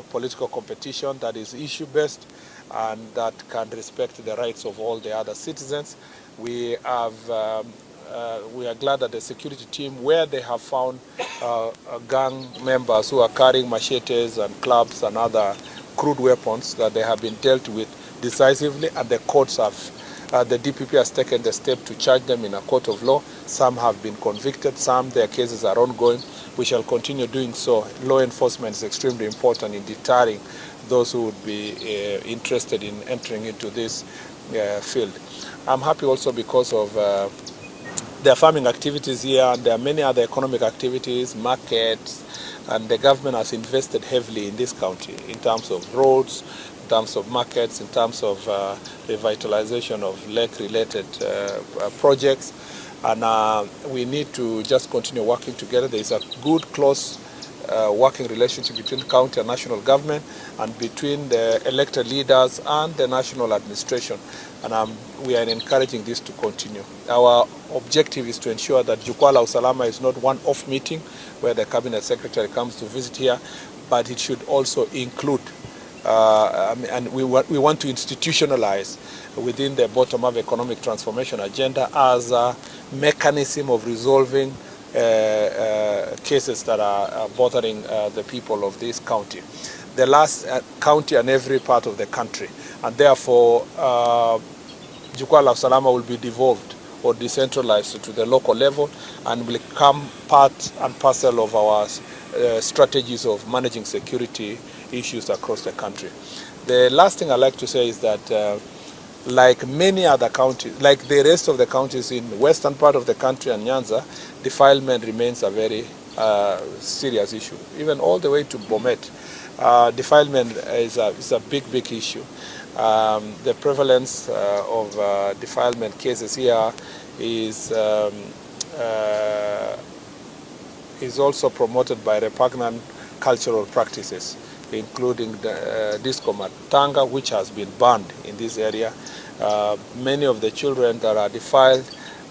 political competition that is issue-based and that can respect the rights of all the other citizens. We are glad that the security team, where they have found gang members who are carrying machetes and clubs and other crude weapons, that they have been dealt with decisively, and the courts have, the DPP has taken the step to charge them in a court of law. Some have been convicted, some their cases are ongoing. We shall continue doing so. Law enforcement is extremely important in deterring those who would be interested in entering into this field. I'm happy also because of there are farming activities here, and there are many other economic activities, markets, and the government has invested heavily in this county in terms of roads, in terms of markets, in terms of revitalization of lake-related projects. And we need to just continue working together. There is a good, close working relationship between county and national government, and between the elected leaders and the national administration. And we are encouraging this to continue. Our objective is to ensure that Jukwaa la Usalama is not one-off meeting where the cabinet secretary comes to visit here, but it should also include, and we want to institutionalize within the bottom-up economic transformation agenda as a mechanism of resolving cases that are bothering the people of this county. The last county and every part of the country, and therefore Jukwaa la Usalama will be devolved or decentralized to the local level and will become part and parcel of our strategies of managing security issues across the country. The last thing I'd like to say is that like many other counties, like the rest of the counties in the western part of the country and Nyanza, defilement remains a very serious issue, even all the way to Bomet. Defilement is a big issue. The prevalence of defilement cases here is also promoted by repugnant cultural practices, including the disco matanga, which has been banned in this area. Many of the children that are defiled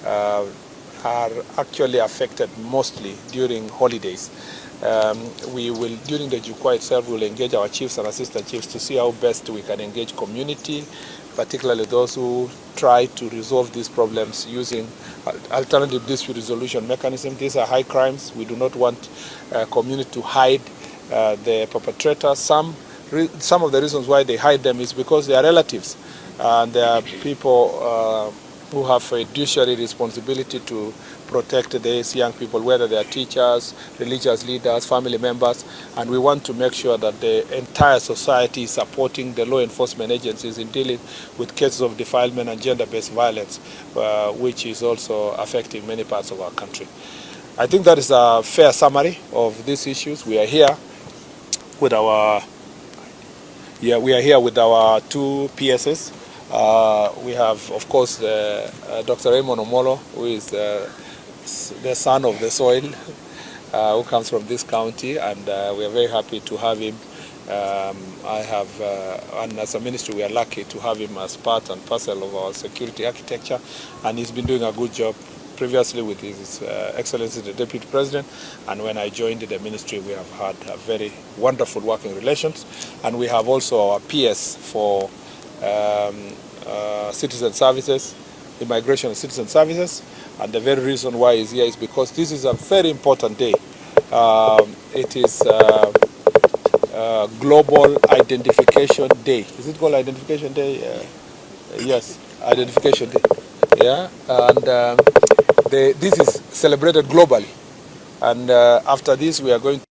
are actually affected mostly during holidays. We will, during the Jukwaa itself, we will engage our chiefs and assistant chiefs to see how best we can engage community, particularly those who try to resolve these problems using alternative dispute resolution mechanism. These are high crimes. We do not want community to hide the perpetrators. Some of the reasons why they hide them is because they are relatives, and there are people who have a fiduciary responsibility to protect these young people, whether they are teachers, religious leaders, family members, and we want to make sure that the entire society is supporting the law enforcement agencies in dealing with cases of defilement and gender-based violence, which is also affecting many parts of our country. I think that is a fair summary of these issues. We are here with our two PSs. We have, of course, Dr. Raymond Omolo, who is the son of the soil, who comes from this county, and we are very happy to have him. And as a ministry, we are lucky to have him as part and parcel of our security architecture, and he's been doing a good job previously with His Excellency the Deputy President, and when I joined the ministry, we have had a very wonderful working relations. And we have also our PS for citizen services, immigration and citizen services, and the very reason why he's here is because this is a very important day. It is Global Identification Day. Is it called Identification Day? Yes, Identification Day. Yeah, and this is celebrated globally. And after this, we are going to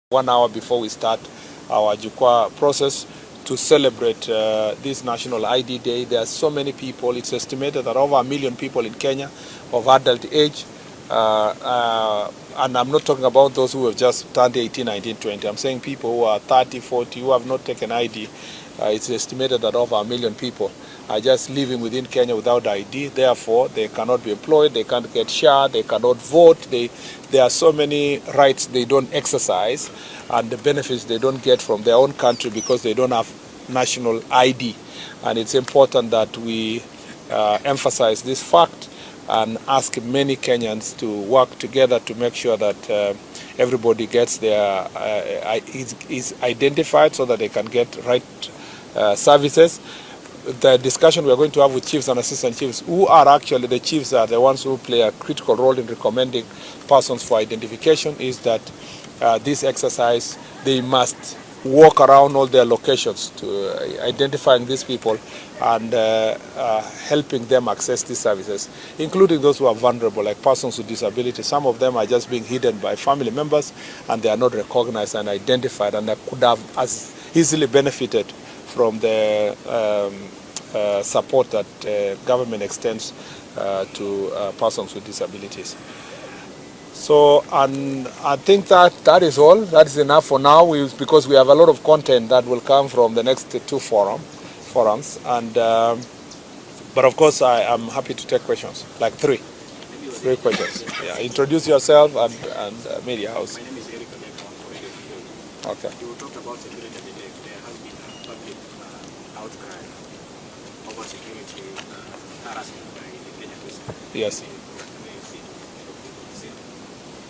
1 hour before we start our Jukwaa process to celebrate this National ID Day. There are so many people. It's estimated that over 1 million people in Kenya of adult age. And I'm not talking about those who have just turned 18, 19, 20. I'm saying people who are 30, 40, who have not taken ID. It's estimated that over 1 million people are just living within Kenya without ID. Therefore, they cannot be employed, they can't get share, they cannot vote. There are so many rights they don't exercise, and the benefits they don't get from their own country because they don't have national ID. And it's important that we emphasize this fact and ask many Kenyans to work together to make sure that everybody gets their is identified so that they can get right services. The discussion we are going to have with chiefs and assistant chiefs, who are actually the chiefs are the ones who play a critical role in recommending persons for identification, is that this exercise, they must walk around all their locations to identifying these people and helping them access these services, including those who are vulnerable, like persons with disabilities. Some of them are just being hidden by family members and they are not recognized and identified, and they could have as easily benefited from the support that government extends to persons with disabilities. So, and I think that is all. That is enough for now, because we have a lot of content that will come from the next two forums. And but of course, I am happy to take questions, like three questions. Yeah, introduce yourself and media house. My name is Eric. Okay. You talked about security at the lake. There has been a public outcry over security harassment by the Kenya Police. Yes.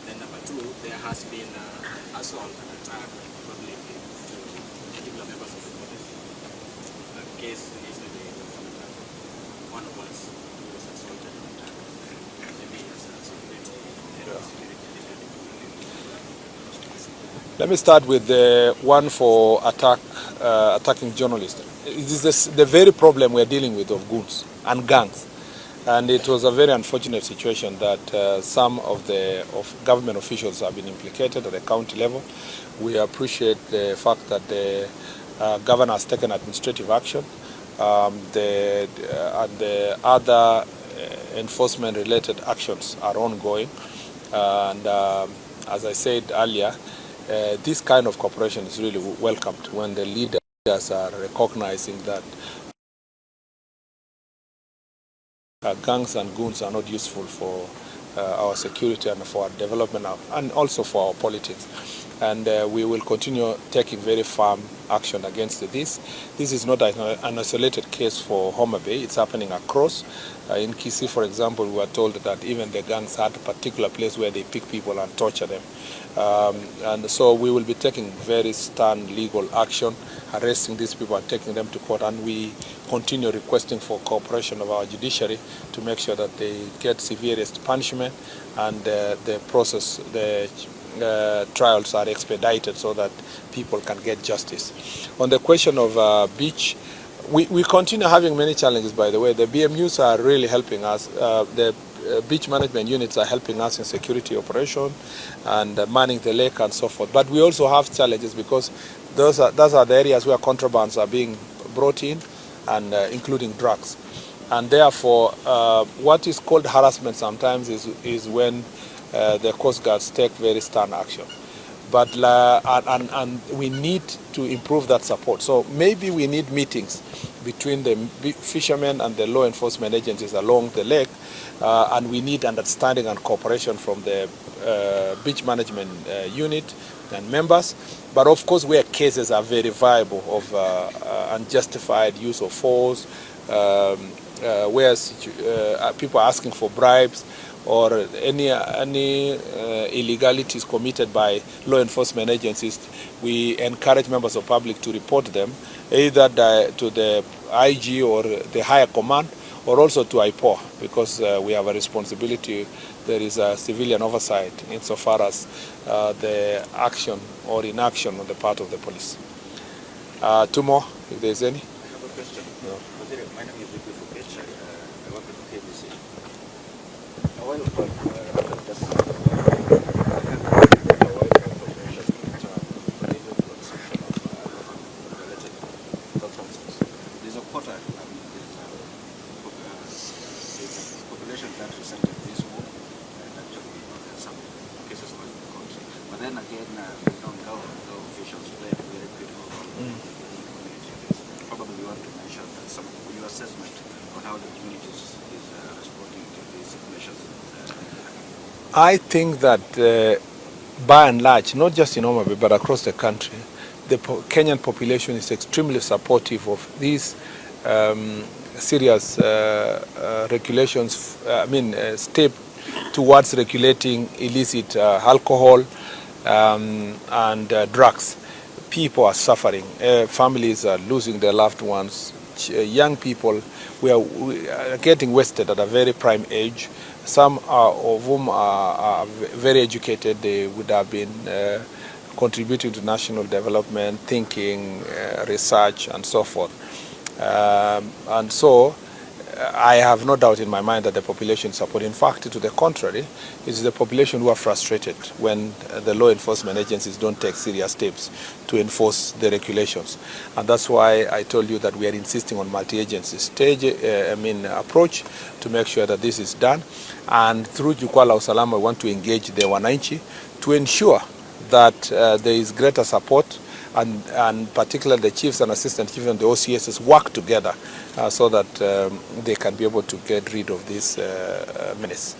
Then number two, there has been assault and attack publicly to particular members of the police. A case recently was one of us who was assaulted and attacked. Maybe as a security. Let me start with the one for attacking journalists. It is the very problem we are dealing with of goons and gangs. And it was a very unfortunate situation that some of government officials have been implicated at the county level. We appreciate the fact that the governor has taken administrative action. And the other enforcement-related actions are ongoing. And as I said earlier, this kind of cooperation is really welcomed when the leaders are recognizing that gangs and goons are not useful for our security and for our development and also for our politics. And we will continue taking very firm action against this. This is not an isolated case for Homa Bay. It's happening across. In Kisii, for example, we were told that even the gangs had a particular place where they pick people and torture them. And so we will be taking very stern legal action, arresting these people and taking them to court. And we continue requesting for cooperation of our judiciary to make sure that they get severest punishment and the process, the trials are expedited so that people can get justice. On the question of beach, we continue having many challenges, by the way. The BMUs are really helping us. The beach management units are helping us in security operation and manning the lake and so forth. But we also have challenges because those are the areas where contrabands are being brought in, and including drugs. And therefore, what is called harassment sometimes is when the Coast Guards take very stern action. But and we need to improve that support. So maybe we need meetings between the fishermen and the law enforcement agencies along the lake, and we need understanding and cooperation from the beach management unit and members. But of course, where cases are very viable of unjustified use of force, where people are asking for bribes, or any illegalities committed by law enforcement agencies, we encourage members of public to report them, either to the IG or the higher command, or also to IPOA, because we have a responsibility. There is a civilian oversight insofar as the action or inaction on the part of the police. Two more, if there's any. I have a question. No. My name is Vicky Fukech. I work at KBC. A while back, just a while information that related to consumption of related substances. There's a quota, there's a population that resented this war, and actually some cases were in court. But then again, no officials play a very critical role in the community. Probably you want to mention some of your assessment on how the community is responding to these measures. I think that by and large, not just in Homa Bay, but across the country, the Kenyan population is extremely supportive of these serious regulations, step towards regulating illicit alcohol, and drugs. People are suffering. Families are losing their loved ones. Young people we are getting wasted at a very prime age. Some of whom are very educated. They would have been contributing to national development, thinking, research, and so forth. And so I have no doubt in my mind that the population support. In fact, to the contrary, it is the population who are frustrated when the law enforcement agencies don't take serious steps to enforce the regulations. And that's why I told you that we are insisting on multi-agency approach to make sure that this is done. And through Jukwaa la Usalama, we want to engage the wananchi to ensure that there is greater support, and particularly the chiefs and assistant chiefs and the OCSs work together so that they can be able to get rid of this menace.